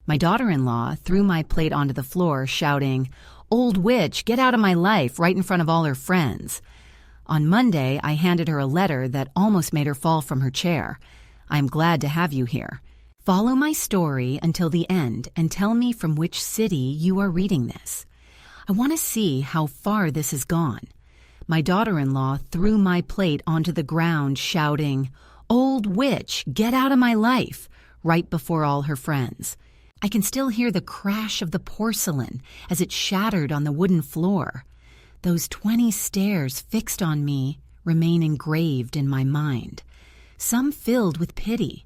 My daughter-in-law threw my plate onto the floor, shouting, "Old witch, get out of my life," right in front of all her friends. On Monday, I handed her a letter that almost made her fall from her chair. "I'm glad to have you here. Follow my story until the end and tell me from which city you are reading this. I want to see how far this has gone." My daughter-in-law threw my plate onto the ground, shouting, "Old witch, get out of my life," right before all her friends. I can still hear the crash of the porcelain as it shattered on the wooden floor. Those 20 stares fixed on me remain engraved in my mind, some filled with pity,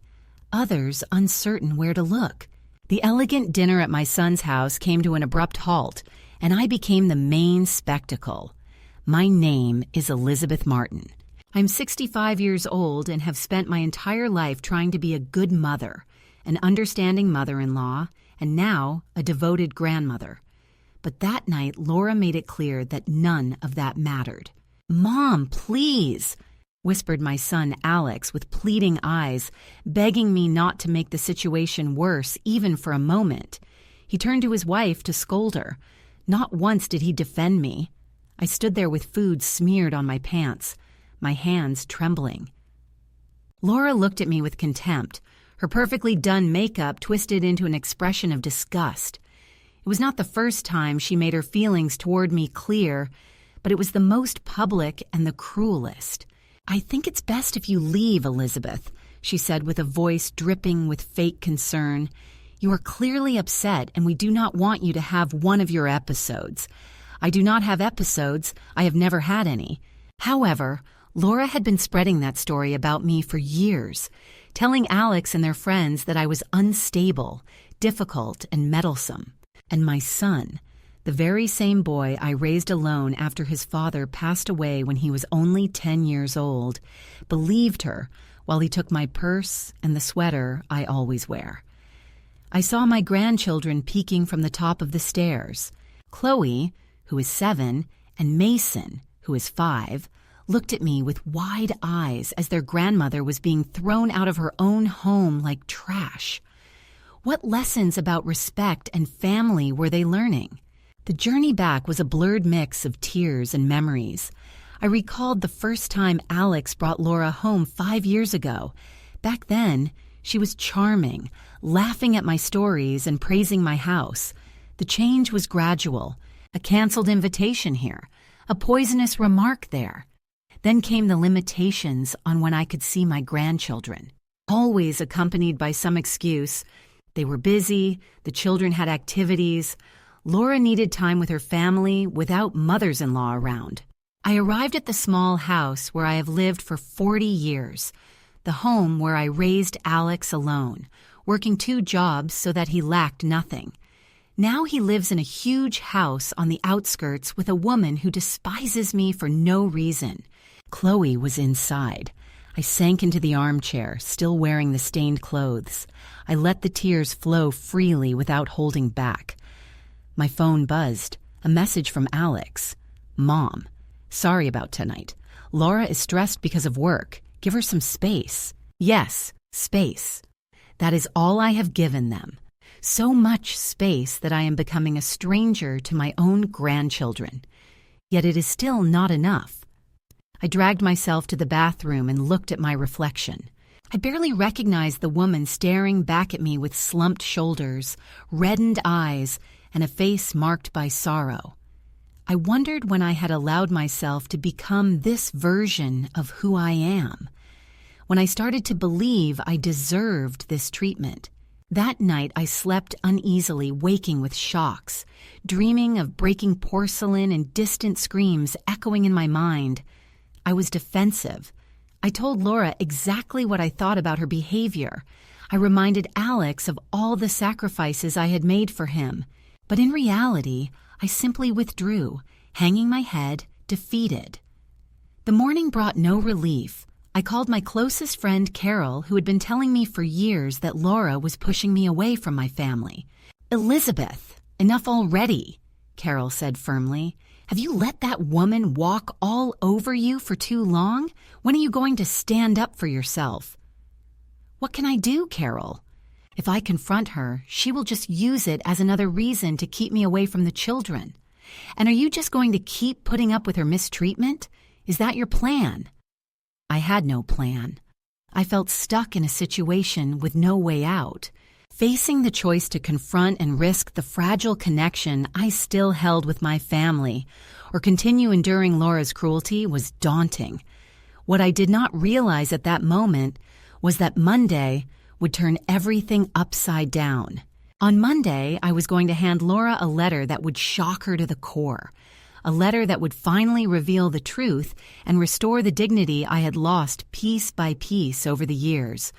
others uncertain where to look. The elegant dinner at my son's house came to an abrupt halt, and I became the main spectacle. My name is Elizabeth Martin. I'm 65 years old and have spent my entire life trying to be a good mother, an understanding mother-in-law, and now a devoted grandmother. But that night, Laura made it clear that none of that mattered. "Mom, please," whispered my son Alex with pleading eyes, begging me not to make the situation worse even for a moment. He turned to his wife to scold her. Not once did he defend me. I stood there with food smeared on my pants, my hands trembling. Laura looked at me with contempt, her perfectly done makeup twisted into an expression of disgust. It was not the first time she made her feelings toward me clear, but it was the most public and the cruelest. "I think it's best if you leave, Elizabeth," she said with a voice dripping with fake concern. "You are clearly upset, and we do not want you to have one of your episodes." I do not have episodes. I have never had any. However, Laura had been spreading that story about me for years, telling Alex and their friends that I was unstable, difficult, and meddlesome. And my son, the very same boy I raised alone after his father passed away when he was only 10 years old, believed her while he took my purse and the sweater I always wear. I saw my grandchildren peeking from the top of the stairs. Chloe, who is 7, and Mason, who is 5, looked at me with wide eyes as their grandmother was being thrown out of her own home like trash. What lessons about respect and family were they learning? The journey back was a blurred mix of tears and memories. I recalled the first time Alex brought Laura home 5 years ago. Back then, she was charming, laughing at my stories and praising my house. The change was gradual. A canceled invitation here, a poisonous remark there. Then came the limitations on when I could see my grandchildren, always accompanied by some excuse. They were busy, the children had activities. Laura needed time with her family without mothers-in-law around. I arrived at the small house where I have lived for 40 years, the home where I raised Alex alone, working 2 jobs so that he lacked nothing. Now he lives in a huge house on the outskirts with a woman who despises me for no reason. Chloe was inside. I sank into the armchair, still wearing the stained clothes. I let the tears flow freely without holding back. My phone buzzed. A message from Alex. "Mom, sorry about tonight. Laura is stressed because of work. Give her some space." Yes, space. That is all I have given them. So much space that I am becoming a stranger to my own grandchildren. Yet it is still not enough. I dragged myself to the bathroom and looked at my reflection. I barely recognized the woman staring back at me with slumped shoulders, reddened eyes, and a face marked by sorrow. I wondered when I had allowed myself to become this version of who I am, when I started to believe I deserved this treatment. That night I slept uneasily, waking with shocks, dreaming of breaking porcelain and distant screams echoing in my mind. I was defensive. I told Laura exactly what I thought about her behavior. I reminded Alex of all the sacrifices I had made for him. But in reality, I simply withdrew, hanging my head, defeated. The morning brought no relief. I called my closest friend Carol, who had been telling me for years that Laura was pushing me away from my family. "Elizabeth, enough already," Carol said firmly. "Have you let that woman walk all over you for too long? When are you going to stand up for yourself?" "What can I do, Carol?" If I confront her, she will just use it as another reason to keep me away from the children. And are you just going to keep putting up with her mistreatment? Is that your plan?" I had no plan. I felt stuck in a situation with no way out. Facing the choice to confront and risk the fragile connection I still held with my family or continue enduring Laura's cruelty was daunting. What I did not realize at that moment was that Monday would turn everything upside down. On Monday, I was going to hand Laura a letter that would shock her to the core, a letter that would finally reveal the truth and restore the dignity I had lost piece by piece over the years.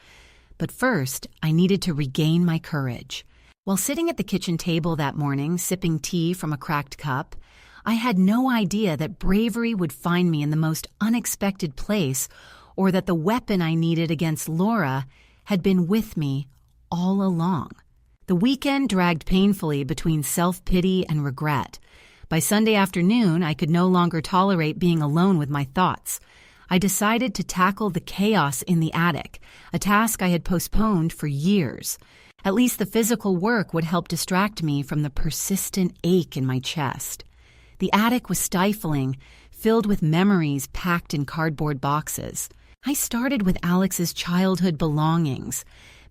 But first, I needed to regain my courage. While sitting at the kitchen table that morning, sipping tea from a cracked cup, I had no idea that bravery would find me in the most unexpected place, or that the weapon I needed against Laura had been with me all along. The weekend dragged painfully between self-pity and regret. By Sunday afternoon, I could no longer tolerate being alone with my thoughts. I decided to tackle the chaos in the attic, a task I had postponed for years. At least the physical work would help distract me from the persistent ache in my chest. The attic was stifling, filled with memories packed in cardboard boxes. I started with Alex's childhood belongings,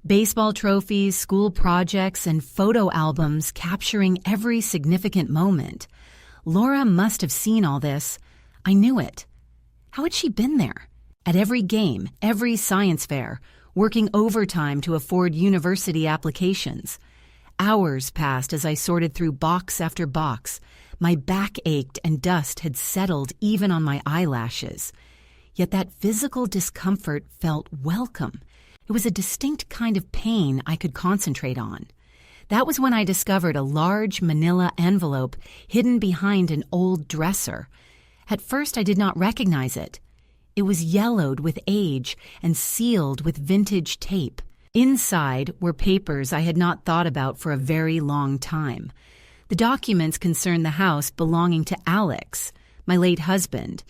baseball trophies, school projects, and photo albums capturing every significant moment. Laura must have seen all this. I knew it. How had she been there? At every game, every science fair, working overtime to afford university applications. Hours passed as I sorted through box after box. My back ached and dust had settled even on my eyelashes. Yet that physical discomfort felt welcome. It was a distinct kind of pain I could concentrate on. That was when I discovered a large manila envelope hidden behind an old dresser. At first, I did not recognize it. It was yellowed with age and sealed with vintage tape. Inside were papers I had not thought about for a very long time. The documents concerned the house belonging to Alex, my late husband.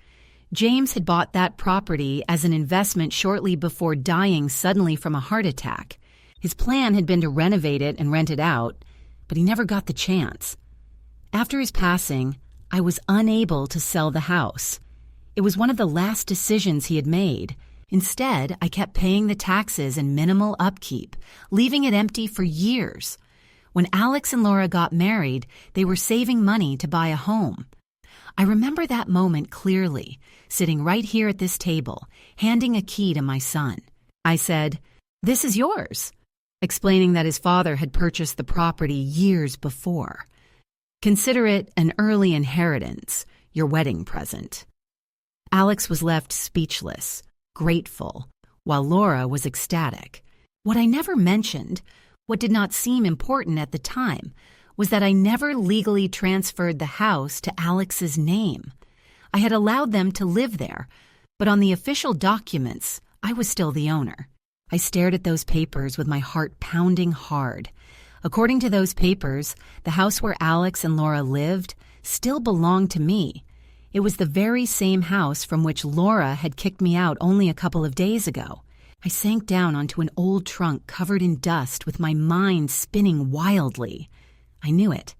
James had bought that property as an investment shortly before dying suddenly from a heart attack. His plan had been to renovate it and rent it out, but he never got the chance. After his passing, I was unable to sell the house. It was one of the last decisions he had made. Instead, I kept paying the taxes and minimal upkeep, leaving it empty for years. When Alex and Laura got married, they were saving money to buy a home. I remember that moment clearly, sitting right here at this table, handing a key to my son. I said, "This is yours," explaining that his father had purchased the property years before. "Consider it an early inheritance, your wedding present." Alex was left speechless, grateful, while Laura was ecstatic. What I never mentioned, what did not seem important at the time, was that I never legally transferred the house to Alex's name. I had allowed them to live there, but on the official documents, I was still the owner. I stared at those papers with my heart pounding hard. According to those papers, the house where Alex and Laura lived still belonged to me. It was the very same house from which Laura had kicked me out only a couple of days ago. I sank down onto an old trunk covered in dust with my mind spinning wildly. I knew it.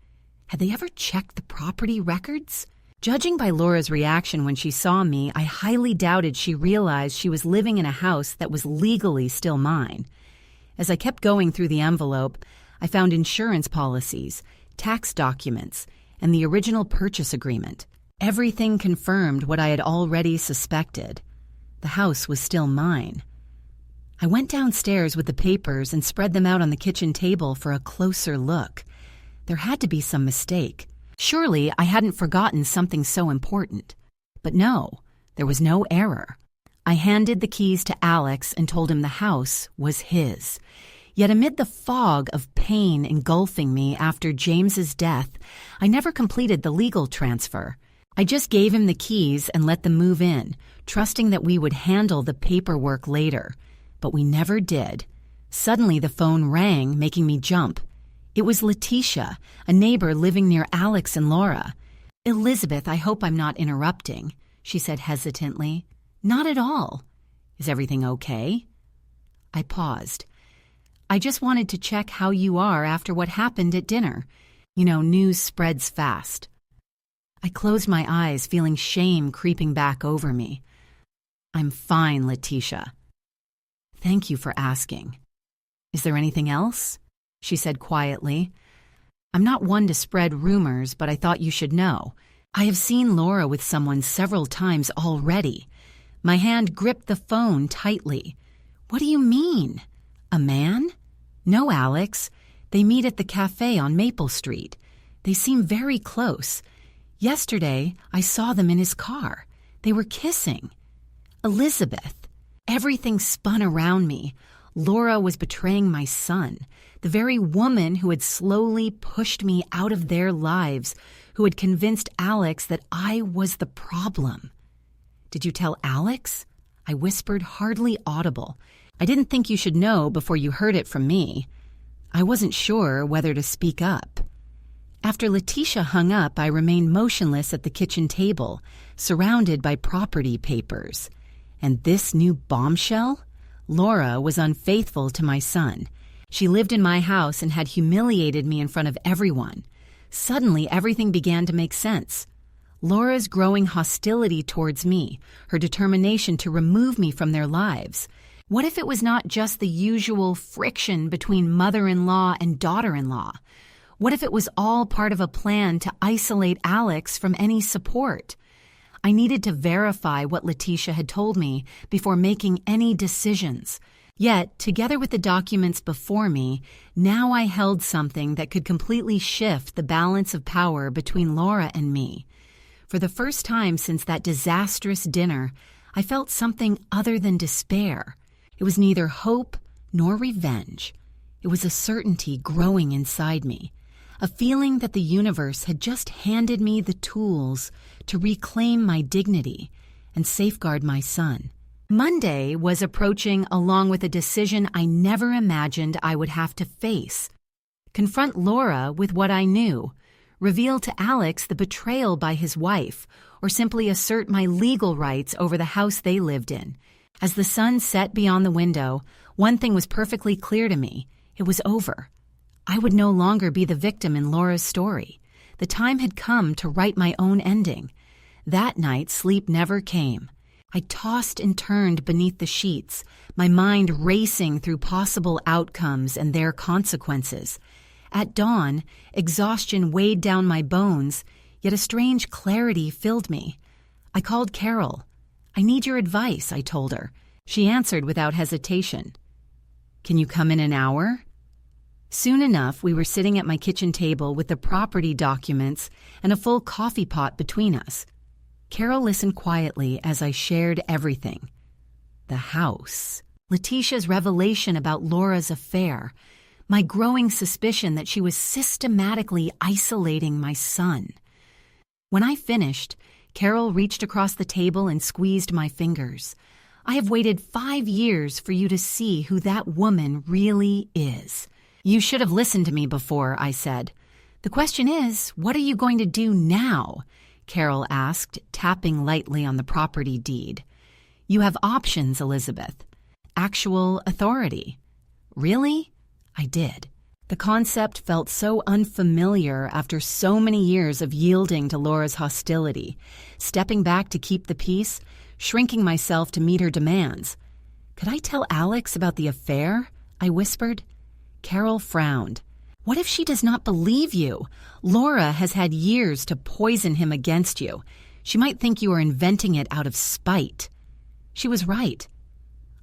Had they ever checked the property records? Judging by Laura's reaction when she saw me, I highly doubted she realized she was living in a house that was legally still mine. As I kept going through the envelope, I found insurance policies, tax documents, and the original purchase agreement. Everything confirmed what I had already suspected. The house was still mine. I went downstairs with the papers and spread them out on the kitchen table for a closer look. There had to be some mistake. Surely I hadn't forgotten something so important. But no, there was no error. I handed the keys to Alex and told him the house was his. Yet amid the fog of pain engulfing me after James's death, I never completed the legal transfer. I just gave him the keys and let them move in, trusting that we would handle the paperwork later. But we never did. Suddenly the phone rang, making me jump. It was Letitia, a neighbor living near Alex and Laura. "Elizabeth, I hope I'm not interrupting," she said hesitantly. "Not at all. Is everything okay?" I paused. I just wanted to check how you are after what happened at dinner. You know, news spreads fast. I closed my eyes, feeling shame creeping back over me. I'm fine, Letitia. Thank you for asking. Is there anything else? She said quietly. I'm not one to spread rumors, but I thought you should know. I have seen Laura with someone several times already. My hand gripped the phone tightly. What do you mean? A man? No, Alex. They meet at the cafe on Maple Street. They seem very close. Yesterday, I saw them in his car. They were kissing. Elizabeth. Everything spun around me. Laura was betraying my son, the very woman who had slowly pushed me out of their lives, who had convinced Alex that I was the problem. Did you tell Alex? I whispered, hardly audible. I didn't think you should know before you heard it from me. I wasn't sure whether to speak up. After Letitia hung up, I remained motionless at the kitchen table, surrounded by property papers. And this new bombshell? Laura was unfaithful to my son. She lived in my house and had humiliated me in front of everyone. Suddenly, everything began to make sense. Laura's growing hostility towards me, her determination to remove me from their lives. What if it was not just the usual friction between mother-in-law and daughter-in-law? What if it was all part of a plan to isolate Alex from any support? I needed to verify what Letitia had told me before making any decisions. Yet, together with the documents before me, now I held something that could completely shift the balance of power between Laura and me. For the first time since that disastrous dinner, I felt something other than despair. It was neither hope nor revenge. It was a certainty growing inside me, a feeling that the universe had just handed me the tools to reclaim my dignity and safeguard my son. Monday was approaching along with a decision I never imagined I would have to face. Confront Laura with what I knew, reveal to Alex the betrayal by his wife, or simply assert my legal rights over the house they lived in. As the sun set beyond the window, one thing was perfectly clear to me. It was over. I would no longer be the victim in Laura's story. The time had come to write my own ending. That night, sleep never came. I tossed and turned beneath the sheets, my mind racing through possible outcomes and their consequences. At dawn, exhaustion weighed down my bones, yet a strange clarity filled me. I called Carol. I need your advice, I told her. She answered without hesitation. Can you come in an hour? Soon enough, we were sitting at my kitchen table with the property documents and a full coffee pot between us. Carol listened quietly as I shared everything. The house, Letitia's revelation about Laura's affair, my growing suspicion that she was systematically isolating my son. When I finished, Carol reached across the table and squeezed my fingers. I have waited 5 years for you to see who that woman really is. You should have listened to me before, I said. The question is, what are you going to do now? Carol asked, tapping lightly on the property deed. You have options, Elizabeth. Actual authority. Really? I did. The concept felt so unfamiliar after so many years of yielding to Laura's hostility, stepping back to keep the peace, shrinking myself to meet her demands. Could I tell Alex about the affair? I whispered. Carol frowned. What if she does not believe you? Laura has had years to poison him against you. She might think you are inventing it out of spite. She was right.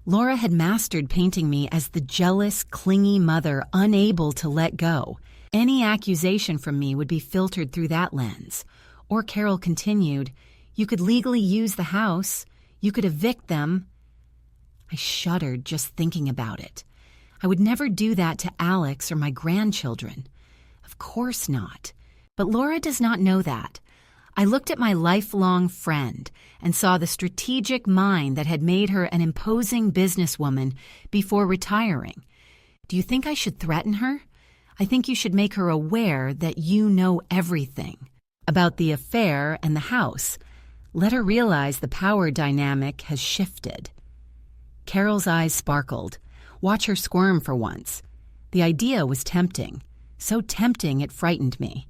Laura had mastered painting me as the jealous, clingy mother unable to let go. Any accusation from me would be filtered through that lens. Or Carol continued, you could legally use the house. You could evict them. I shuddered just thinking about it. I would never do that to Alex or my grandchildren. Of course not. But Laura does not know that. I looked at my lifelong friend and saw the strategic mind that had made her an imposing businesswoman before retiring. Do you think I should threaten her? I think you should make her aware that you know everything about the affair and the house. Let her realize the power dynamic has shifted. Carol's eyes sparkled. Watch her squirm for once. The idea was tempting, so tempting it frightened me.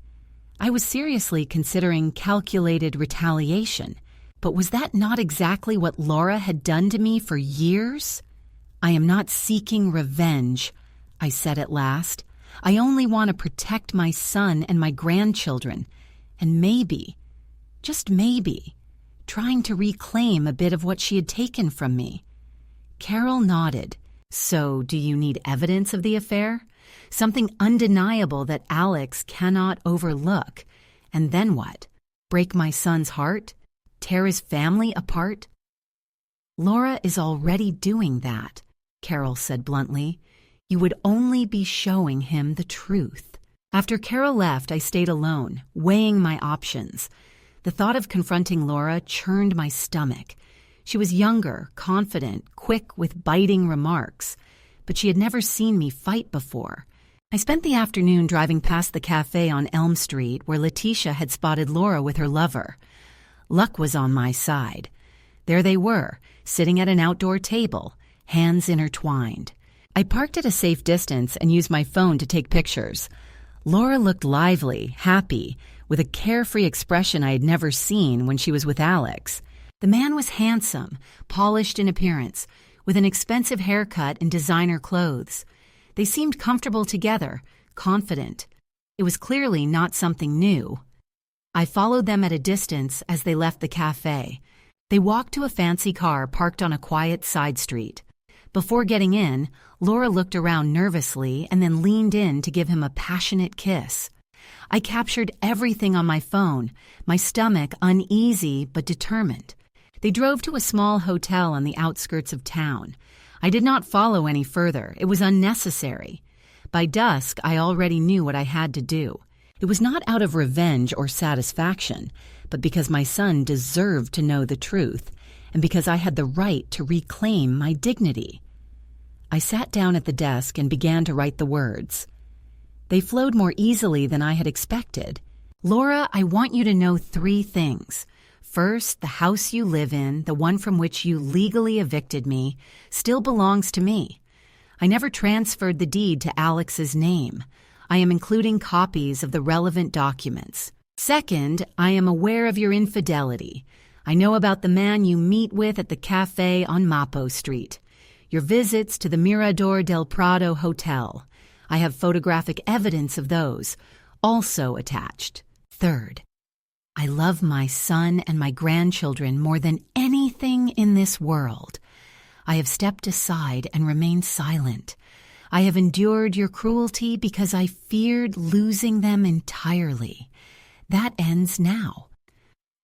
I was seriously considering calculated retaliation, but was that not exactly what Laura had done to me for years? I am not seeking revenge, I said at last. I only want to protect my son and my grandchildren, and maybe, just maybe, trying to reclaim a bit of what she had taken from me. Carol nodded. So, do you need evidence of the affair? Something undeniable that Alex cannot overlook. And then what? Break my son's heart? Tear his family apart? Laura is already doing that, Carol said bluntly. You would only be showing him the truth. After Carol left, I stayed alone, weighing my options. The thought of confronting Laura churned my stomach. She was younger, confident, quick with biting remarks, but she had never seen me fight before. I spent the afternoon driving past the cafe on Elm Street where Letitia had spotted Laura with her lover. Luck was on my side. There they were, sitting at an outdoor table, hands intertwined. I parked at a safe distance and used my phone to take pictures. Laura looked lively, happy, with a carefree expression I had never seen when she was with Alex. The man was handsome, polished in appearance, with an expensive haircut and designer clothes. They seemed comfortable together, confident. It was clearly not something new. I followed them at a distance as they left the cafe. They walked to a fancy car parked on a quiet side street. Before getting in, Laura looked around nervously and then leaned in to give him a passionate kiss. I captured everything on my phone, my stomach uneasy but determined. They drove to a small hotel on the outskirts of town. I did not follow any further. It was unnecessary. By dusk, I already knew what I had to do. It was not out of revenge or satisfaction, but because my son deserved to know the truth, and because I had the right to reclaim my dignity. I sat down at the desk and began to write the words. They flowed more easily than I had expected. Laura, I want you to know 3 things. First, the house you live in, the one from which you legally evicted me, still belongs to me. I never transferred the deed to Alex's name. I am including copies of the relevant documents. Second, I am aware of your infidelity. I know about the man you meet with at the cafe on Mapo Street. Your visits to the Mirador del Prado Hotel. I have photographic evidence of those, also attached. Third, I love my son and my grandchildren more than anything in this world. I have stepped aside and remained silent. I have endured your cruelty because I feared losing them entirely. That ends now.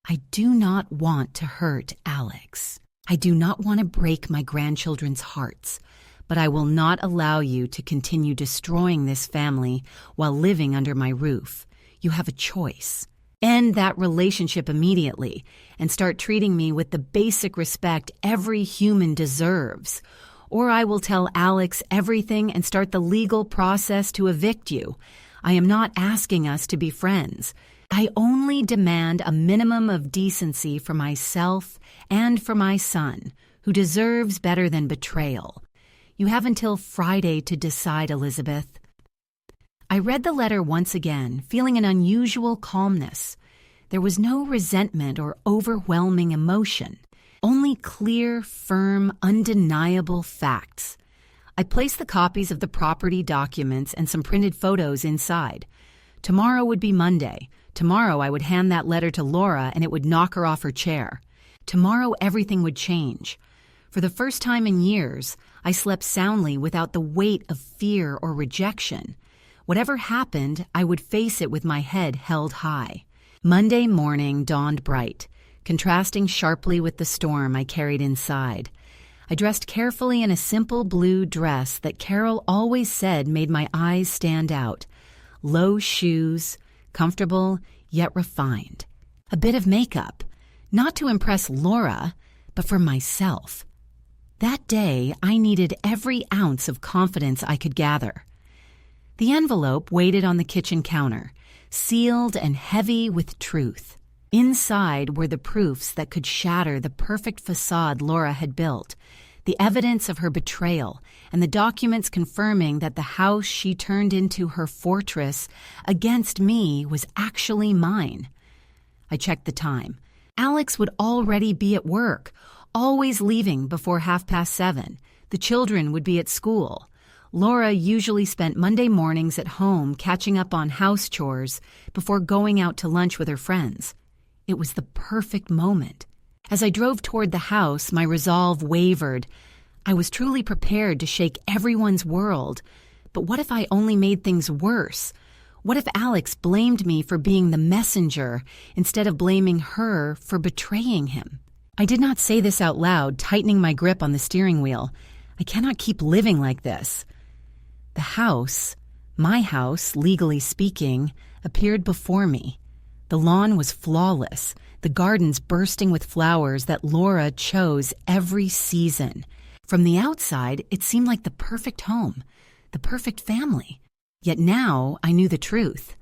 I do not want to hurt Alex. I do not want to break my grandchildren's hearts, but I will not allow you to continue destroying this family while living under my roof. You have a choice. End that relationship immediately and start treating me with the basic respect every human deserves. Or I will tell Alex everything and start the legal process to evict you. I am not asking us to be friends. I only demand a minimum of decency for myself and for my son, who deserves better than betrayal. You have until Friday to decide, Elizabeth. I read the letter once again, feeling an unusual calmness. There was no resentment or overwhelming emotion, only clear, firm, undeniable facts. I placed the copies of the property documents and some printed photos inside. Tomorrow would be Monday. Tomorrow I would hand that letter to Laura and it would knock her off her chair. Tomorrow everything would change. For the first time in years, I slept soundly without the weight of fear or rejection. Whatever happened, I would face it with my head held high. Monday morning dawned bright, contrasting sharply with the storm I carried inside. I dressed carefully in a simple blue dress that Carol always said made my eyes stand out. Low shoes, comfortable yet refined. A bit of makeup, not to impress Laura, but for myself. That day, I needed every ounce of confidence I could gather. The envelope waited on the kitchen counter, sealed and heavy with truth. Inside were the proofs that could shatter the perfect facade Laura had built, the evidence of her betrayal, and the documents confirming that the house she turned into her fortress against me was actually mine. I checked the time. Alex would already be at work, always leaving before 7:30. The children would be at school. Laura usually spent Monday mornings at home catching up on house chores before going out to lunch with her friends. It was the perfect moment. As I drove toward the house, my resolve wavered. I was truly prepared to shake everyone's world. But what if I only made things worse? What if Alex blamed me for being the messenger instead of blaming her for betraying him? I did not say this out loud, tightening my grip on the steering wheel. I cannot keep living like this. The house, my house, legally speaking, appeared before me. The lawn was flawless, the gardens bursting with flowers that Laura chose every season. From the outside, it seemed like the perfect home, the perfect family. Yet now I knew the truth.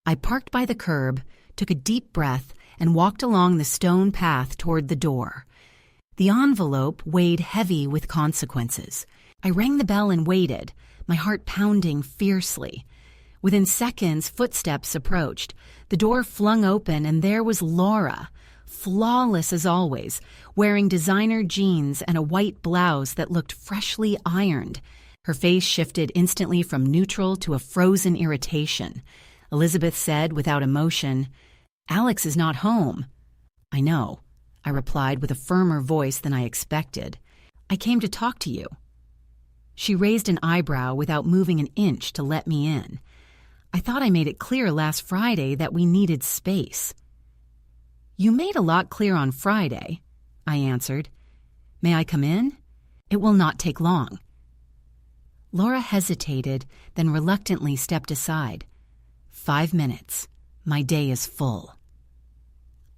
I parked by the curb, took a deep breath, and walked along the stone path toward the door. The envelope weighed heavy with consequences. I rang the bell and waited, my heart pounding fiercely. Within seconds, footsteps approached. The door flung open, and there was Laura, flawless as always, wearing designer jeans and a white blouse that looked freshly ironed. Her face shifted instantly from neutral to a frozen irritation. Elizabeth said without emotion, "Alex is not home." "I know," I replied with a firmer voice than I expected. "I came to talk to you." She raised an eyebrow without moving an inch to let me in. "I thought I made it clear last Friday that we needed space." "You made a lot clear on Friday," I answered. "May I come in? It will not take long." Laura hesitated, then reluctantly stepped aside. 5 minutes. My day is full.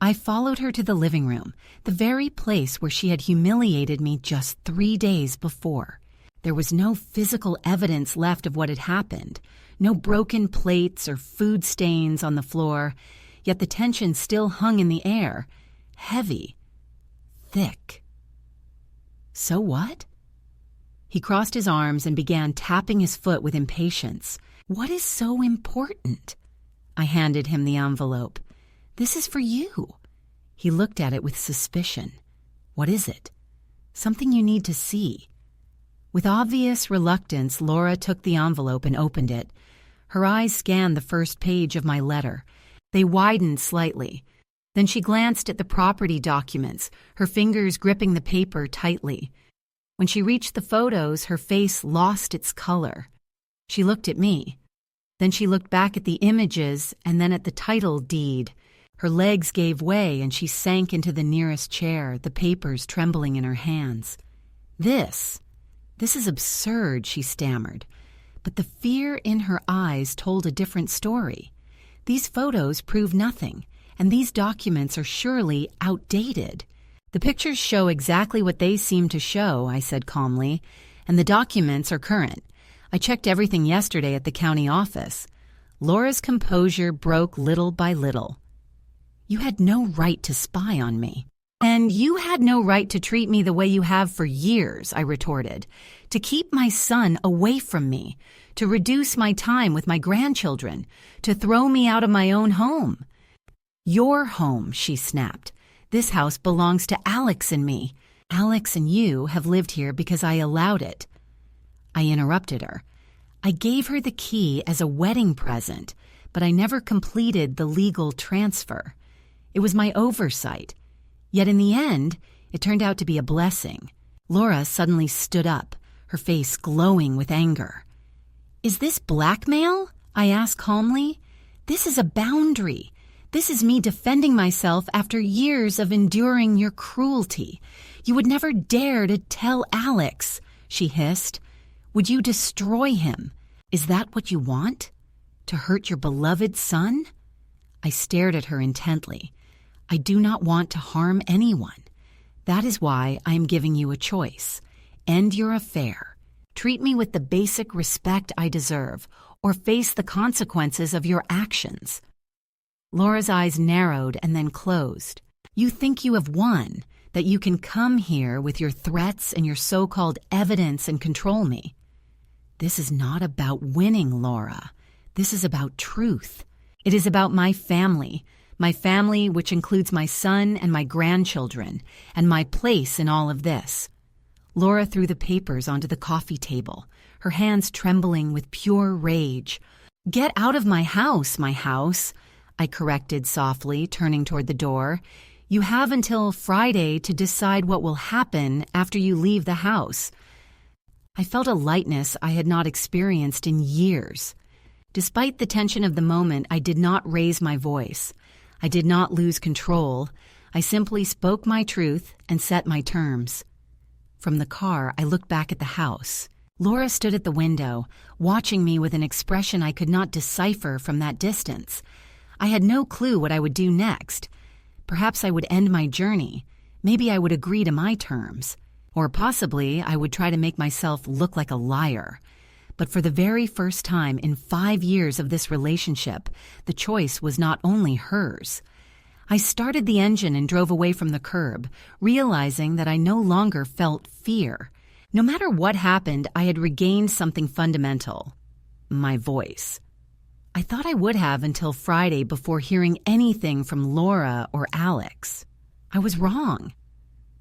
I followed her to the living room, the very place where she had humiliated me just 3 days before. There was no physical evidence left of what had happened, no broken plates or food stains on the floor, yet the tension still hung in the air, heavy, thick. So what? He crossed his arms and began tapping his foot with impatience. "What is so important?" I handed him the envelope. "This is for you." He looked at it with suspicion. "What is it?" "Something you need to see." With obvious reluctance, Laura took the envelope and opened it. Her eyes scanned the first page of my letter. They widened slightly. Then she glanced at the property documents, her fingers gripping the paper tightly. When she reached the photos, her face lost its color. She looked at me. Then she looked back at the images and then at the title deed. Her legs gave way and she sank into the nearest chair, the papers trembling in her hands. This is absurd," she stammered. But the fear in her eyes told a different story. "These photos prove nothing, and these documents are surely outdated." "The pictures show exactly what they seem to show," I said calmly, "and the documents are current. I checked everything yesterday at the county office." Laura's composure broke little by little. "You had no right to spy on me." "And you had no right to treat me the way you have for years," I retorted. "To keep my son away from me, to reduce my time with my grandchildren, to throw me out of my own home." "Your home," she snapped. "This house belongs to Alex and me. Alex and you have lived here because I allowed it." I interrupted her. "I gave her the key as a wedding present, but I never completed the legal transfer. It was my oversight. Yet in the end, it turned out to be a blessing." Laura suddenly stood up, her face glowing with anger. "Is this blackmail?" I asked calmly. "This is a boundary. This is me defending myself after years of enduring your cruelty. You would never dare to tell Alex," she hissed. "Would you destroy him? Is that what you want? To hurt your beloved son?" I stared at her intently. "I do not want to harm anyone. That is why I am giving you a choice. End your affair. Treat me with the basic respect I deserve, or face the consequences of your actions." Laura's eyes narrowed and then closed. "You think you have won, that you can come here with your threats and your so-called evidence and control me. This is not about winning, Laura. This is about truth. It is about my family which includes my son and my grandchildren, and my place in all of this. Laura threw the papers onto the coffee table, her hands trembling with pure rage. "Get out of my house, I corrected softly, turning toward the door. "You have until Friday to decide what will happen after you leave the house." I felt a lightness I had not experienced in years. Despite the tension of the moment, I did not raise my voice. I did not lose control. I simply spoke my truth and set my terms. From the car, I looked back at the house. Laura stood at the window, watching me with an expression I could not decipher from that distance. I had no clue what I would do next. Perhaps I would end my journey. Maybe I would agree to my terms. Or possibly I would try to make myself look like a liar. But for the very first time in 5 years of this relationship, the choice was not only hers. I started the engine and drove away from the curb, realizing that I no longer felt fear. No matter what happened, I had regained something fundamental: my voice. I thought I would have until Friday before hearing anything from Laura or Alex. I was wrong.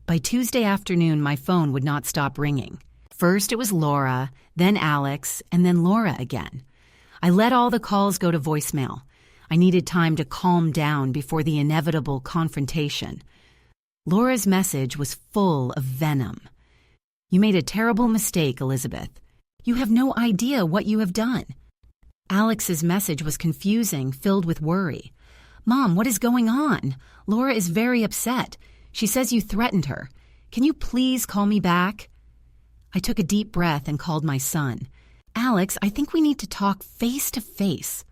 By Tuesday afternoon, my phone would not stop ringing. First it was Laura, then Alex, and then Laura again. I let all the calls go to voicemail. I needed time to calm down before the inevitable confrontation. Laura's message was full of venom. "You made a terrible mistake, Elizabeth. You have no idea what you have done." Alex's message was confusing, filled with worry. "Mom, what is going on? Laura is very upset. She says you threatened her. Can you please call me back?" I took a deep breath and called my son. "Alex, I think we need to talk face to face."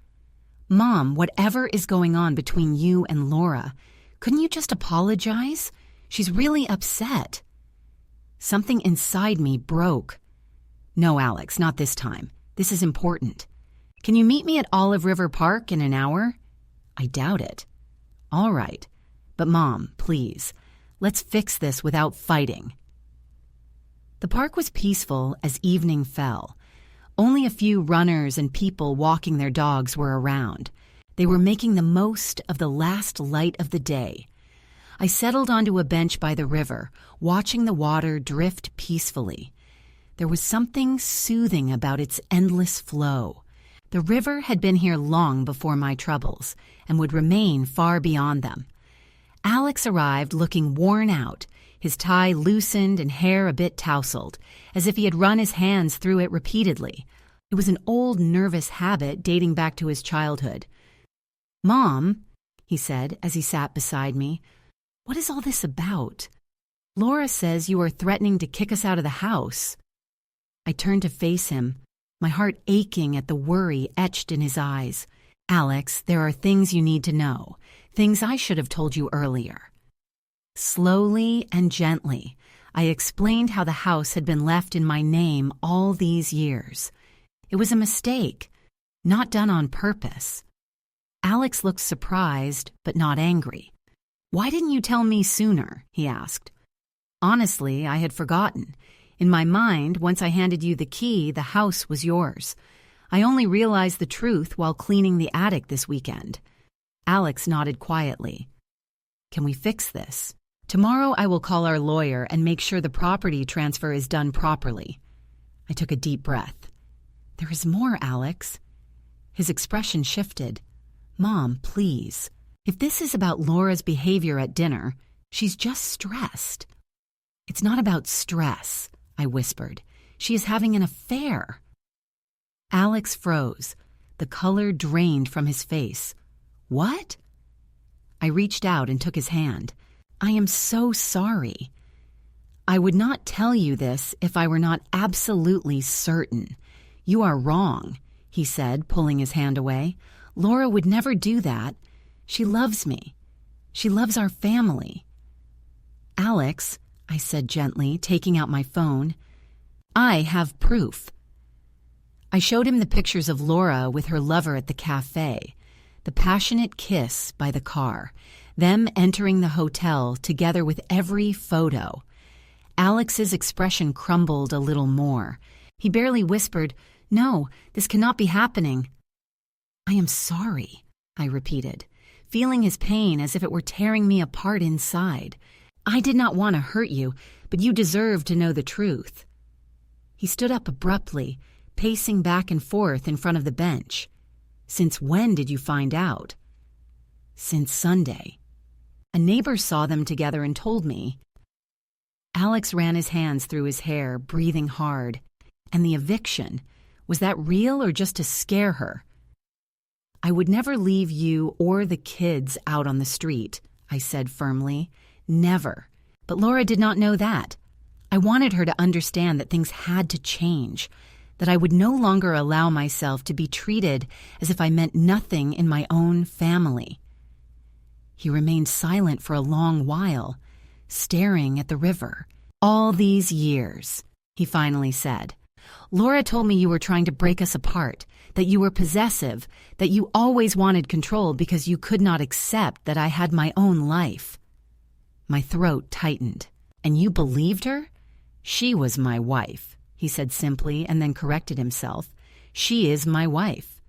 "Mom, whatever is going on between you and Laura, couldn't you just apologize? She's really upset." Something inside me broke. "No, Alex, not this time. This is important. Can you meet me at Olive River Park in an hour?" "I doubt it." "All right. But Mom, please, let's fix this without fighting." The park was peaceful as evening fell. Only a few runners and people walking their dogs were around. They were making the most of the last light of the day. I settled onto a bench by the river, watching the water drift peacefully. There was something soothing about its endless flow. The river had been here long before my troubles, and would remain far beyond them. Alex arrived looking worn out, his tie loosened and hair a bit tousled, as if he had run his hands through it repeatedly. It was an old nervous habit dating back to his childhood. "Mom," he said as he sat beside me, "what is all this about? Laura says you are threatening to kick us out of the house." I turned to face him, my heart aching at the worry etched in his eyes. "Alex, there are things you need to know, things I should have told you earlier." Slowly and gently, I explained how the house had been left in my name all these years. It was a mistake, not done on purpose. Alex looked surprised, but not angry. "Why didn't you tell me sooner?" he asked. "Honestly, I had forgotten. In my mind, once I handed you the key, the house was yours. I only realized the truth while cleaning the attic this weekend." Alex nodded quietly. "Can we fix this? Tomorrow I will call our lawyer and make sure the property transfer is done properly." I took a deep breath. "There is more, Alex." His expression shifted. "Mom, please. If this is about Laura's behavior at dinner, she's just stressed." "It's not about stress," I whispered. "She is having an affair." Alex froze. The color drained from his face. "What?" I reached out and took his hand. "I am so sorry. I would not tell you this if I were not absolutely certain. You are wrong," he said, pulling his hand away. "Laura would never do that. She loves me. She loves our family." "Alex," I said gently, taking out my phone, "I have proof." I showed him the pictures of Laura with her lover at the cafe. the passionate kiss by the car, them entering the hotel together with every photo. Alex's expression crumbled a little more. He barely whispered, "No, this cannot be happening." "I am sorry," I repeated, feeling his pain as if it were tearing me apart inside. "I did not want to hurt you, but you deserve to know the truth." He stood up abruptly, pacing back and forth in front of the bench. "Since when did you find out?" "Since Sunday. A neighbor saw them together and told me." Alex ran his hands through his hair, breathing hard. "And the eviction, was that real or just to scare her?" "I would never leave you or the kids out on the street," I said firmly. "Never." But Laura did not know that. I wanted her to understand that things had to change, that I would no longer allow myself to be treated as if I meant nothing in my own family. He remained silent for a long while, staring at the river. "All these years," he finally said. "Laura told me you were trying to break us apart, that you were possessive, that you always wanted control because you could not accept that I had my own life." My throat tightened. "And you believed her?" "She was my wife," he said simply, and then corrected himself. "She is my wife."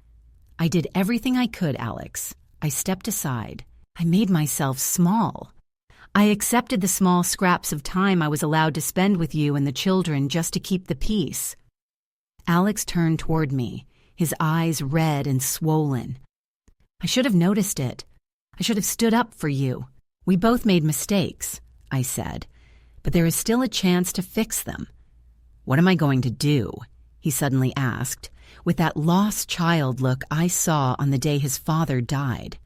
"I did everything I could, Alex. I stepped aside. I made myself small. I accepted the small scraps of time I was allowed to spend with you and the children just to keep the peace." Alex turned toward me, his eyes red and swollen. "I should have noticed it. I should have stood up for you. We both made mistakes," I said, "but there is still a chance to fix them." "What am I going to do?" he suddenly asked, with that lost child look I saw on the day his father died.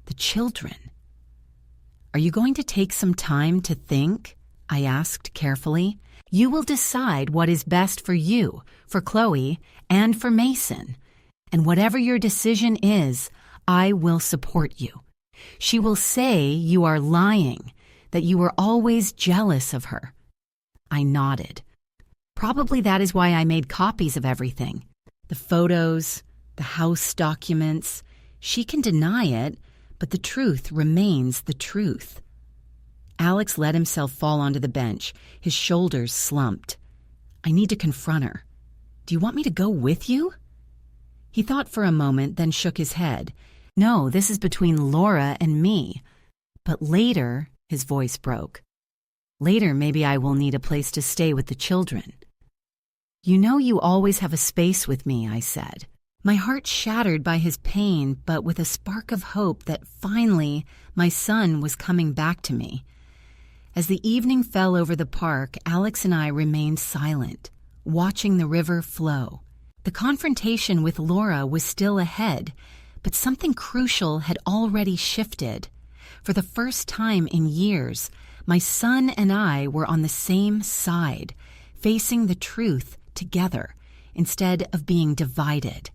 "The children." "Are you going to take some time to think?" I asked carefully. "You will decide what is best for you, for Chloe, and for Mason. And whatever your decision is, I will support you. She will say you are lying, that you were always jealous of her." I nodded. "Probably that is why I made copies of everything. The photos, the house documents. She can deny it, but the truth remains the truth." Alex let himself fall onto the bench, his shoulders slumped. "I need to confront her. Do you want me to go with you?" He thought for a moment, then shook his head. "No, this is between Laura and me. But later," his voice broke. "Later, maybe I will need a place to stay with the children." "You know you always have a space with me," I said. My heart shattered by his pain, but with a spark of hope that finally my son was coming back to me. As the evening fell over the park, Alex and I remained silent, watching the river flow. The confrontation with Laura was still ahead, but something crucial had already shifted. For the first time in years, my son and I were on the same side, facing the truth together instead of being divided.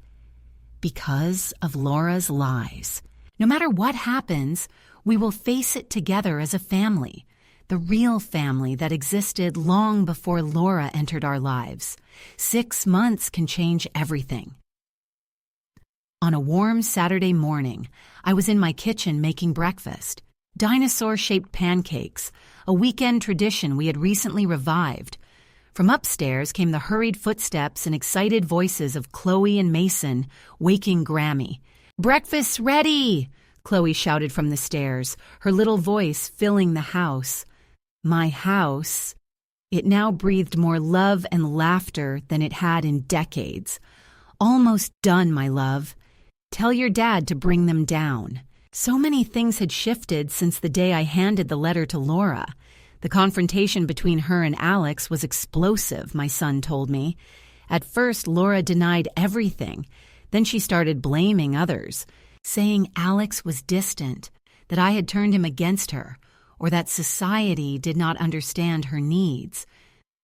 Because of Laura's lies. No matter what happens, we will face it together as a family, the real family that existed long before Laura entered our lives. 6 months can change everything. On a warm Saturday morning, I was in my kitchen making breakfast. Dinosaur-shaped pancakes, a weekend tradition we had recently revived. From upstairs came the hurried footsteps and excited voices of Chloe and Mason, waking Grammy. "Breakfast's ready!" Chloe shouted from the stairs, her little voice filling the house. My house. It now breathed more love and laughter than it had in decades. "Almost done, my love. Tell your dad to bring them down." So many things had shifted since the day I handed the letter to Laura. The confrontation between her and Alex was explosive, my son told me. At first, Laura denied everything. Then she started blaming others, saying Alex was distant, that I had turned him against her, or that society did not understand her needs.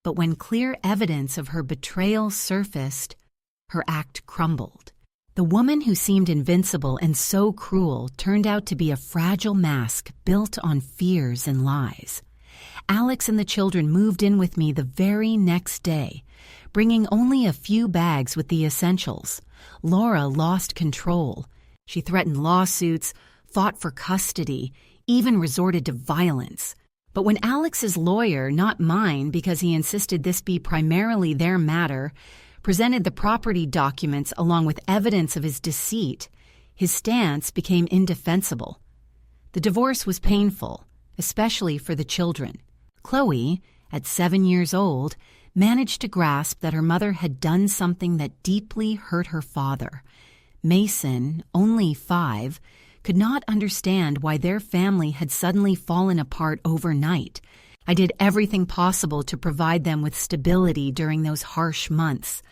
But when clear evidence of her betrayal surfaced, her act crumbled. The woman who seemed invincible and so cruel turned out to be a fragile mask built on fears and lies. Alex and the children moved in with me the very next day, bringing only a few bags with the essentials. Laura lost control. She threatened lawsuits, fought for custody, even resorted to violence. But when Alex's lawyer, not mine because he insisted this be primarily their matter, presented the property documents along with evidence of his deceit, his stance became indefensible. The divorce was painful, especially for the children. Chloe, at 7 years old, managed to grasp that her mother had done something that deeply hurt her father. Mason, only 5, could not understand why their family had suddenly fallen apart overnight. I did everything possible to provide them with stability during those harsh months.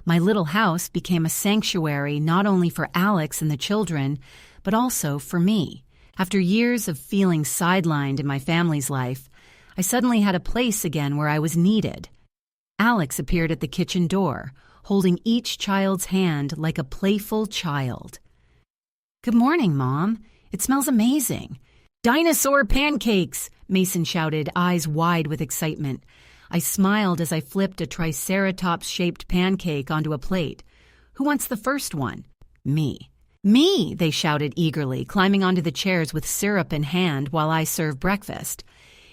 My little house became a sanctuary not only for Alex and the children, but also for me. After years of feeling sidelined in my family's life, I suddenly had a place again where I was needed. Alex appeared at the kitchen door, holding each child's hand like a playful child. "Good morning, Mom. It smells amazing." "Dinosaur pancakes!" Mason shouted, eyes wide with excitement. I smiled as I flipped a triceratops-shaped pancake onto a plate. "Who wants the first one?" "Me." "Me!" they shouted eagerly, climbing onto the chairs with syrup in hand while I served breakfast.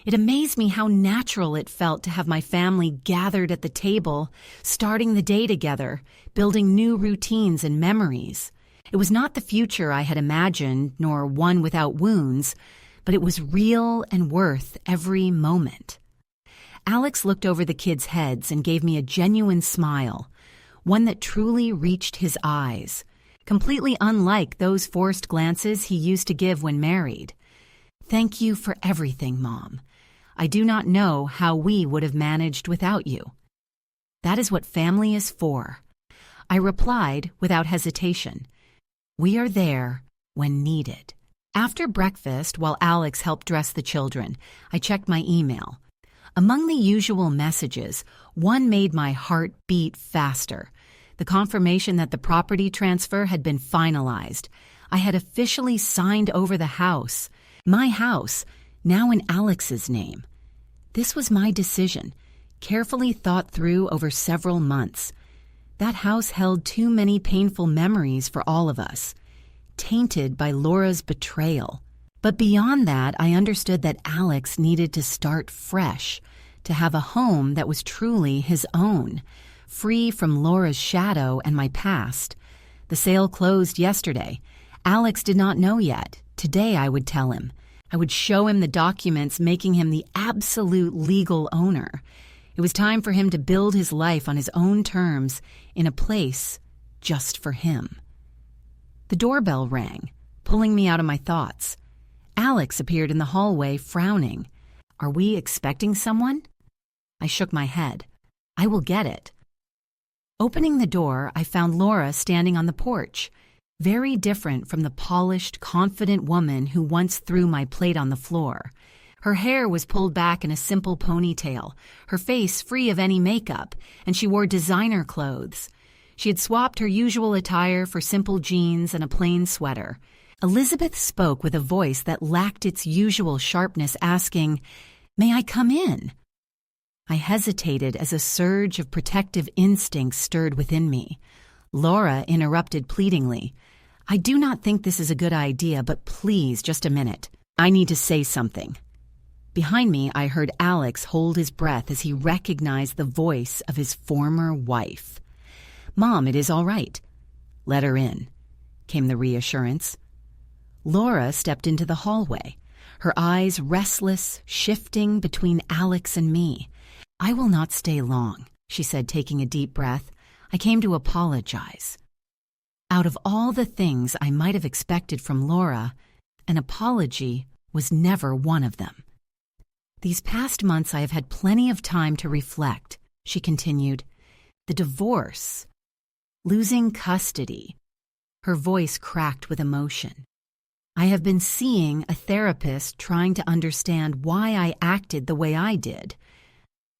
It amazed me how natural it felt to have my family gathered at the table, starting the day together, building new routines and memories. It was not the future I had imagined, nor one without wounds, but it was real and worth every moment. Alex looked over the kids' heads and gave me a genuine smile, one that truly reached his eyes, completely unlike those forced glances he used to give when married. "Thank you for everything, Mom. I do not know how we would have managed without you." "That is what family is for," I replied without hesitation. "We are there when needed." After breakfast, while Alex helped dress the children, I checked my email. Among the usual messages, one made my heart beat faster. The confirmation that the property transfer had been finalized. I had officially signed over the house. My house, now in Alex's name. This was my decision, carefully thought through over several months. That house held too many painful memories for all of us, tainted by Laura's betrayal. But beyond that, I understood that Alex needed to start fresh, to have a home that was truly his own, free from Laura's shadow and my past. The sale closed yesterday. Alex did not know yet. Today I would tell him. I would show him the documents making him the absolute legal owner. It was time for him to build his life on his own terms in a place just for him. The doorbell rang, pulling me out of my thoughts. Alex appeared in the hallway, frowning. "Are we expecting someone?" I shook my head. "I will get it." Opening the door, I found Laura standing on the porch, very different from the polished, confident woman who once threw my plate on the floor. Her hair was pulled back in a simple ponytail, her face free of any makeup, and she wore designer clothes. She had swapped her usual attire for simple jeans and a plain sweater. Elizabeth spoke with a voice that lacked its usual sharpness, asking, "May I come in?" I hesitated as a surge of protective instinct stirred within me. Laura interrupted pleadingly. "I do not think this is a good idea, but please, just a minute. I need to say something." Behind me, I heard Alex hold his breath as he recognized the voice of his former wife. "Mom, it is all right." "Let her in," came the reassurance. Laura stepped into the hallway, her eyes restless, shifting between Alex and me. "I will not stay long," she said, taking a deep breath. "I came to apologize." Out of all the things I might have expected from Laura, an apology was never one of them. "These past months I have had plenty of time to reflect," she continued. "The divorce, losing custody." Her voice cracked with emotion. "I have been seeing a therapist trying to understand why I acted the way I did."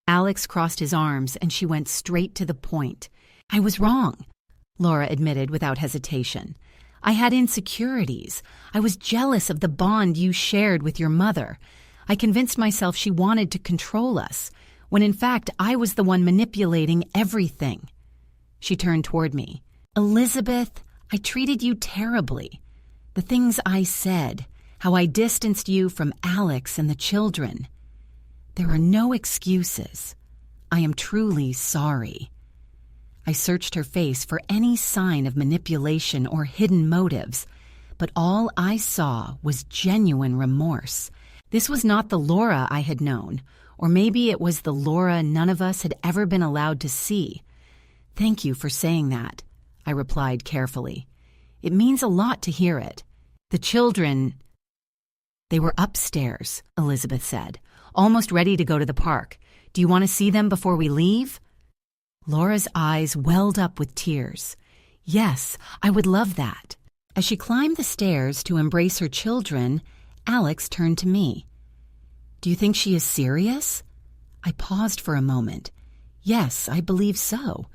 Alex crossed his arms and she went straight to the point. "I was wrong," Laura admitted without hesitation. "I had insecurities. I was jealous of the bond you shared with your mother. I convinced myself she wanted to control us, when in fact I was the one manipulating everything." She turned toward me. "Elizabeth, I treated you terribly. The things I said, how I distanced you from Alex and the children. There are no excuses. I am truly sorry. I searched her face for any sign of manipulation or hidden motives, but all I saw was genuine remorse. This was not the Laura I had known, or maybe it was the Laura none of us had ever been allowed to see. Thank you for saying that, I replied carefully. It means a lot to hear it. The children, they were upstairs, Elizabeth said, almost ready to go to the park. Do you want to see them before we leave? Laura's eyes welled up with tears. Yes, I would love that. As she climbed the stairs to embrace her children, Alex turned to me. Do you think she is serious? I paused for a moment. Yes, I believe so.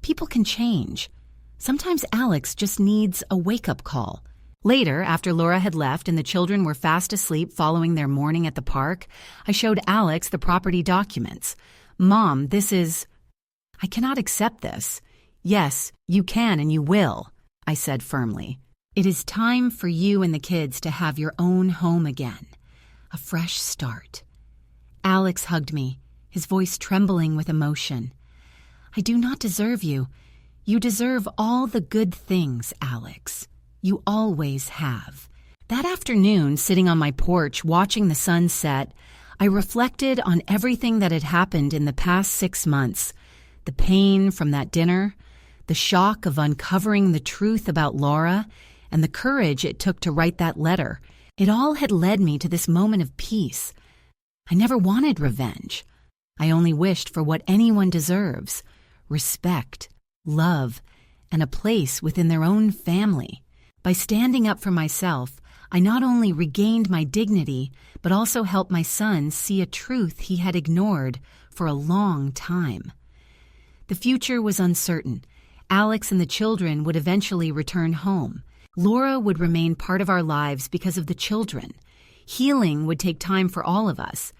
People can change. Sometimes Alex just needs a wake-up call. Later, after Laura had left and the children were fast asleep following their morning at the park, I showed Alex the property documents. Mom, I cannot accept this. Yes, you can and you will, I said firmly. It is time for you and the kids to have your own home again. A fresh start. Alex hugged me, his voice trembling with emotion. I do not deserve you. You deserve all the good things, Alex. You always have. That afternoon, sitting on my porch watching the sun set, I reflected on everything that had happened in the past 6 months. The pain from that dinner, the shock of uncovering the truth about Laura, and the courage it took to write that letter. It all had led me to this moment of peace. I never wanted revenge. I only wished for what anyone deserves: respect, love, and a place within their own family. By standing up for myself, I not only regained my dignity, but also helped my son see a truth he had ignored for a long time. The future was uncertain. Alex and the children would eventually return home. Laura would remain part of our lives because of the children. Healing would take time for all of us.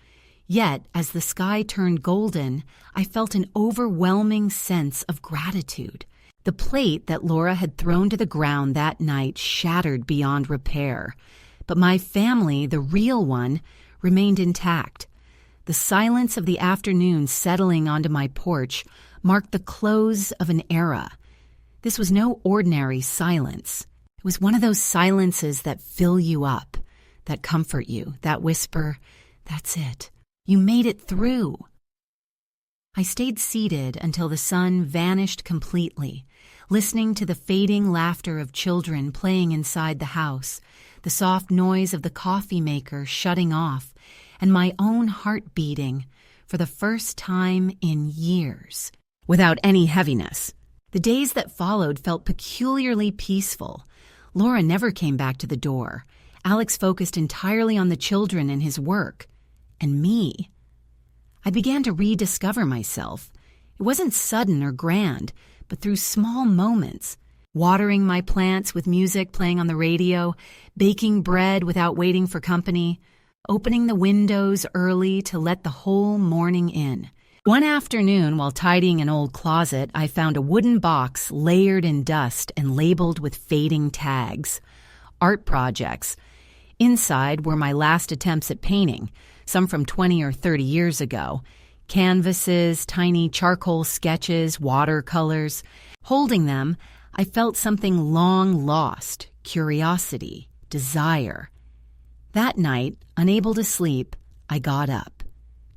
Yet, as the sky turned golden, I felt an overwhelming sense of gratitude. The plate that Laura had thrown to the ground that night shattered beyond repair. But my family, the real one, remained intact. The silence of the afternoon settling onto my porch marked the close of an era. This was no ordinary silence. It was one of those silences that fill you up, that comfort you, that whisper, "That's it. You made it through." I stayed seated until the sun vanished completely, listening to the fading laughter of children playing inside the house, the soft noise of the coffee maker shutting off, and my own heart beating for the first time in years, without any heaviness. The days that followed felt peculiarly peaceful. Laura never came back to the door. Alex focused entirely on the children and his work. And me. I began to rediscover myself. It wasn't sudden or grand, but through small moments. Watering my plants with music playing on the radio, baking bread without waiting for company, opening the windows early to let the whole morning in. One afternoon, while tidying an old closet, I found a wooden box layered in dust and labeled with fading tags. Art projects. Inside were my last attempts at painting, some from 20 or 30 years ago. Canvases, tiny charcoal sketches, watercolors. Holding them, I felt something long lost: curiosity, desire. That night, unable to sleep, I got up,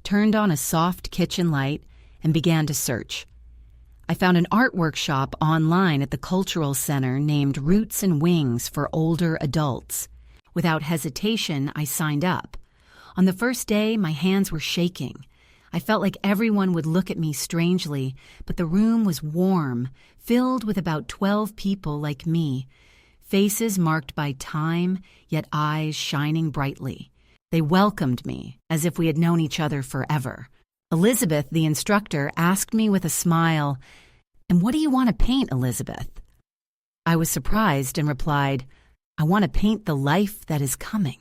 turned on a soft kitchen light, and began to search. I found an art workshop online at the Cultural Center named Roots and Wings for older adults. Without hesitation, I signed up. On the first day, my hands were shaking. I felt like everyone would look at me strangely, but the room was warm, filled with about 12 people like me, faces marked by time, yet eyes shining brightly. They welcomed me as if we had known each other forever. Elizabeth, the instructor, asked me with a smile, "And what do you want to paint, Elizabeth?" I was surprised and replied, "I want to paint the life that is coming."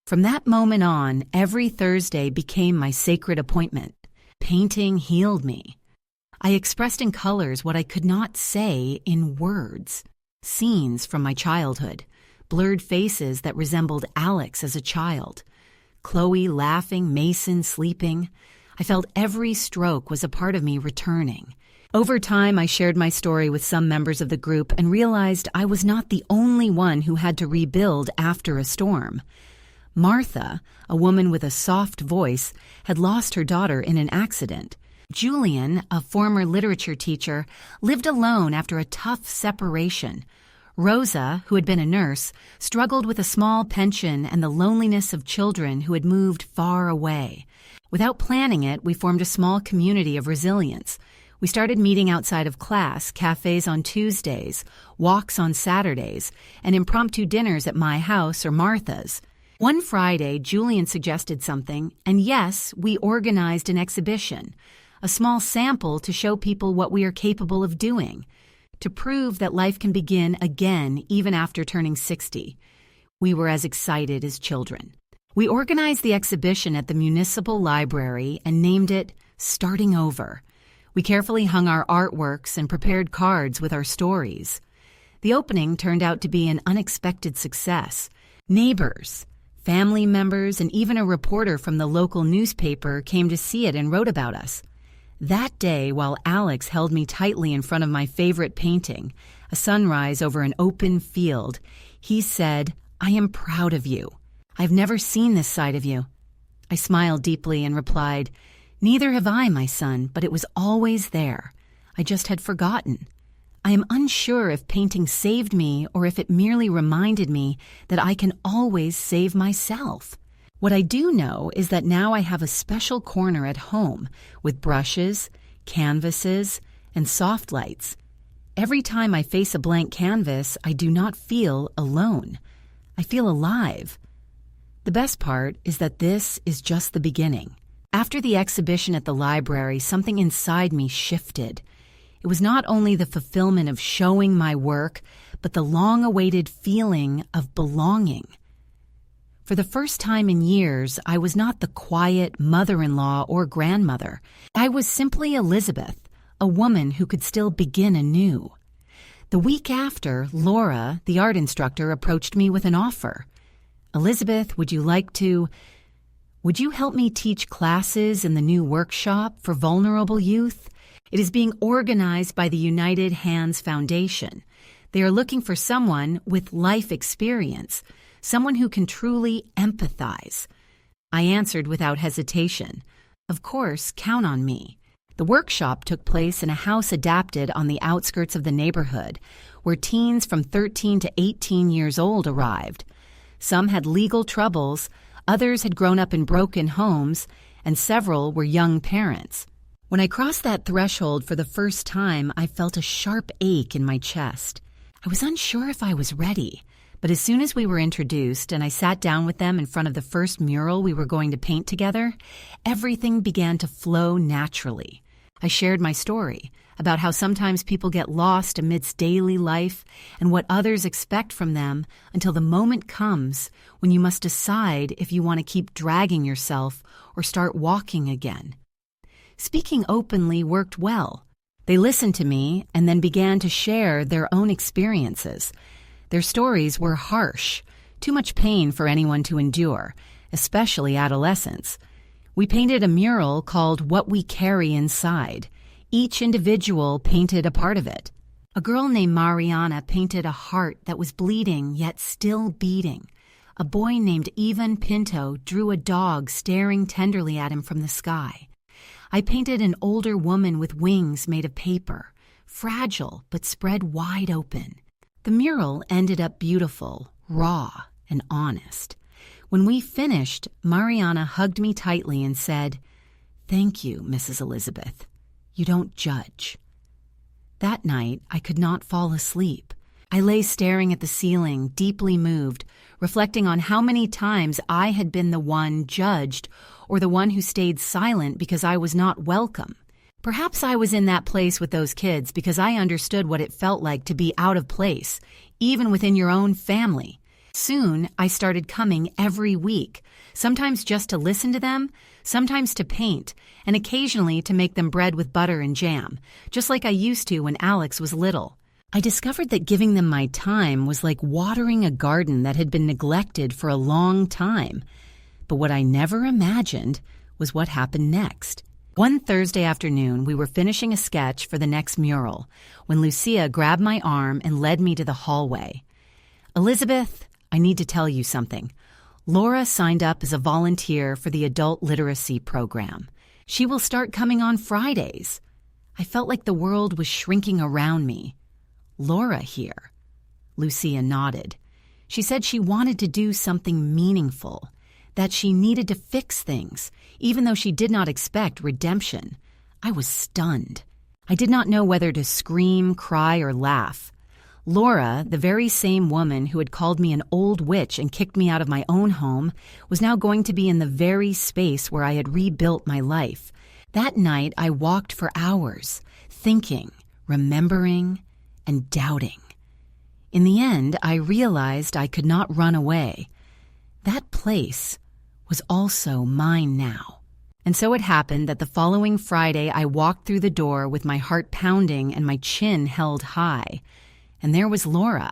From that moment on, every Thursday became my sacred appointment. Painting healed me. I expressed in colors what I could not say in words. Scenes from my childhood, blurred faces that resembled Alex as a child. Chloe laughing, Mason sleeping. I felt every stroke was a part of me returning. Over time, I shared my story with some members of the group and realized I was not the only one who had to rebuild after a storm. Martha, a woman with a soft voice, had lost her daughter in an accident. Julian, a former literature teacher, lived alone after a tough separation. Rosa, who had been a nurse, struggled with a small pension and the loneliness of children who had moved far away. Without planning it, we formed a small community of resilience. We started meeting outside of class, cafes on Tuesdays, walks on Saturdays, and impromptu dinners at my house or Martha's. One Friday, Julian suggested something, and yes, we organized an exhibition, a small sample to show people what we are capable of doing, to prove that life can begin again even after turning 60. We were as excited as children. We organized the exhibition at the municipal library and named it Starting Over. We carefully hung our artworks and prepared cards with our stories. The opening turned out to be an unexpected success. Neighbors, family members, and even a reporter from the local newspaper came to see it and wrote about us. That day, while Alex held me tightly in front of my favorite painting, a sunrise over an open field, he said, "I am proud of you. I've never seen this side of you." I smiled deeply and replied, "Neither have I, my son, but it was always there. I just had forgotten. I am unsure if painting saved me or if it merely reminded me that I can always save myself. What I do know is that now I have a special corner at home with brushes, canvases, and soft lights. Every time I face a blank canvas, I do not feel alone. I feel alive. The best part is that this is just the beginning. After the exhibition at the library, something inside me shifted. It was not only the fulfillment of showing my work, but the long-awaited feeling of belonging. For the first time in years, I was not the quiet mother-in-law or grandmother. I was simply Elizabeth, a woman who could still begin anew. The week after, Laura, the art instructor, approached me with an offer. "Elizabeth, would you help me teach classes in the new workshop for vulnerable youth? It is being organized by the United Hands Foundation. They are looking for someone with life experience, someone who can truly empathize." I answered without hesitation, "Of course, count on me." The workshop took place in a house adapted on the outskirts of the neighborhood, where teens from 13 to 18 years old arrived. Some had legal troubles, others had grown up in broken homes, and several were young parents. When I crossed that threshold for the first time, I felt a sharp ache in my chest. I was unsure if I was ready. But as soon as we were introduced and I sat down with them in front of the first mural we were going to paint together, everything began to flow naturally. I shared my story about how sometimes people get lost amidst daily life and what others expect from them until the moment comes when you must decide if you want to keep dragging yourself or start walking again. Speaking openly worked well. They listened to me and then began to share their own experiences. Their stories were harsh, too much pain for anyone to endure, especially adolescents. We painted a mural called What We Carry Inside. Each individual painted a part of it. A girl named Mariana painted a heart that was bleeding yet still beating. A boy named Ivan Pinto drew a dog staring tenderly at him from the sky. I painted an older woman with wings made of paper, fragile but spread wide open. The mural ended up beautiful, raw, and honest. When we finished, Mariana hugged me tightly and said, "Thank you, Mrs. Elizabeth. You don't judge." That night, I could not fall asleep. I lay staring at the ceiling, deeply moved, reflecting on how many times I had been the one judged or the one who stayed silent because I was not welcome. Perhaps I was in that place with those kids because I understood what it felt like to be out of place, even within your own family. Soon, I started coming every week, sometimes just to listen to them, sometimes to paint, and occasionally to make them bread with butter and jam, just like I used to when Alex was little. I discovered that giving them my time was like watering a garden that had been neglected for a long time. But what I never imagined was what happened next. One Thursday afternoon, we were finishing a sketch for the next mural when Lucia grabbed my arm and led me to the hallway. "Elizabeth, I need to tell you something. Laura signed up as a volunteer for the adult literacy program. She will start coming on Fridays." I felt like the world was shrinking around me. "Laura here?" Lucia nodded. She said she wanted to do something meaningful, that she needed to fix things, even though she did not expect redemption. I was stunned. I did not know whether to scream, cry, or laugh. Laura, the very same woman who had called me an old witch and kicked me out of my own home, was now going to be in the very space where I had rebuilt my life. That night, I walked for hours, thinking, remembering, and doubting. In the end, I realized I could not run away. That place was also mine now. And so it happened that the following Friday I walked through the door with my heart pounding and my chin held high. And there was Laura,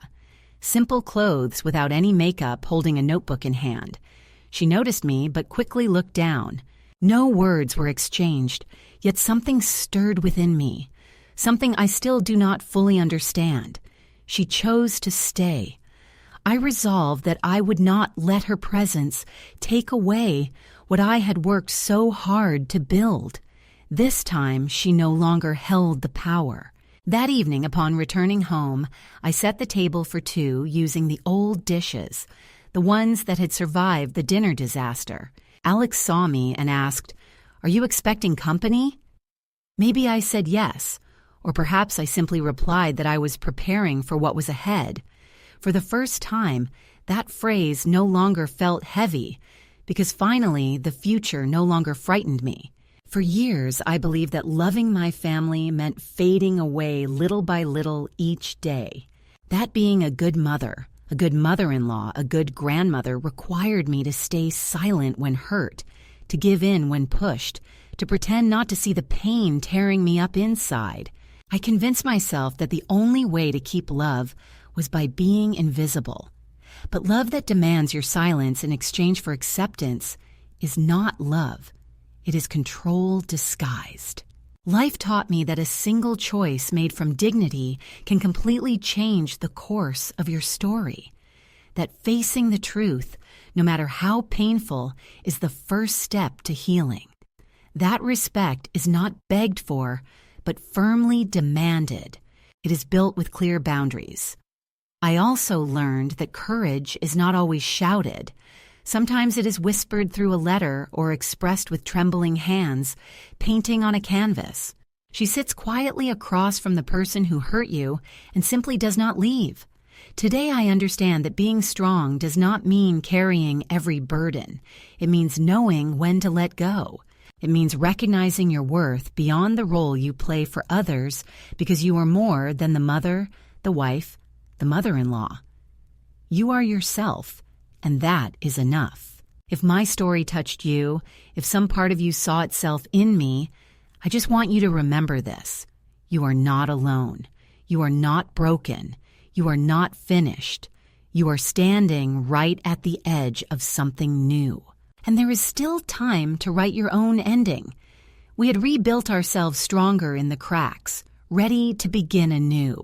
simple clothes without any makeup, holding a notebook in hand. She noticed me but quickly looked down. No words were exchanged, yet something stirred within me, something I still do not fully understand. She chose to stay. I resolved that I would not let her presence take away what I had worked so hard to build. This time, she no longer held the power. That evening, upon returning home, I set the table for two using the old dishes, the ones that had survived the dinner disaster. Alex saw me and asked, "Are you expecting company?" Maybe I said yes, or perhaps I simply replied that I was preparing for what was ahead. For the first time, that phrase no longer felt heavy, because finally the future no longer frightened me. For years, I believed that loving my family meant fading away little by little each day. That being a good mother, a good mother-in-law, a good grandmother required me to stay silent when hurt, to give in when pushed, to pretend not to see the pain tearing me up inside. I convinced myself that the only way to keep love was by being invisible. But love that demands your silence in exchange for acceptance is not love. It is control disguised. Life taught me that a single choice made from dignity can completely change the course of your story. That facing the truth, no matter how painful, is the first step to healing. That respect is not begged for, but firmly demanded. It is built with clear boundaries. I also learned that courage is not always shouted. Sometimes it is whispered through a letter or expressed with trembling hands, painting on a canvas. She sits quietly across from the person who hurt you and simply does not leave. Today I understand that being strong does not mean carrying every burden. It means knowing when to let go. It means recognizing your worth beyond the role you play for others because you are more than the mother, the wife, the mother-in-law. You are yourself, and that is enough. If my story touched you, if some part of you saw itself in me, I just want you to remember this. You are not alone. You are not broken. You are not finished. You are standing right at the edge of something new. And there is still time to write your own ending. We had rebuilt ourselves stronger in the cracks, ready to begin anew.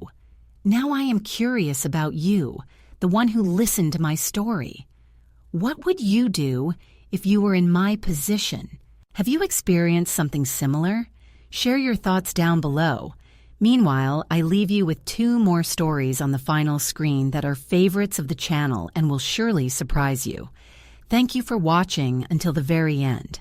Now I am curious about you, the one who listened to my story. What would you do if you were in my position? Have you experienced something similar? Share your thoughts down below. Meanwhile, I leave you with 2 more stories on the final screen that are favorites of the channel and will surely surprise you. Thank you for watching until the very end.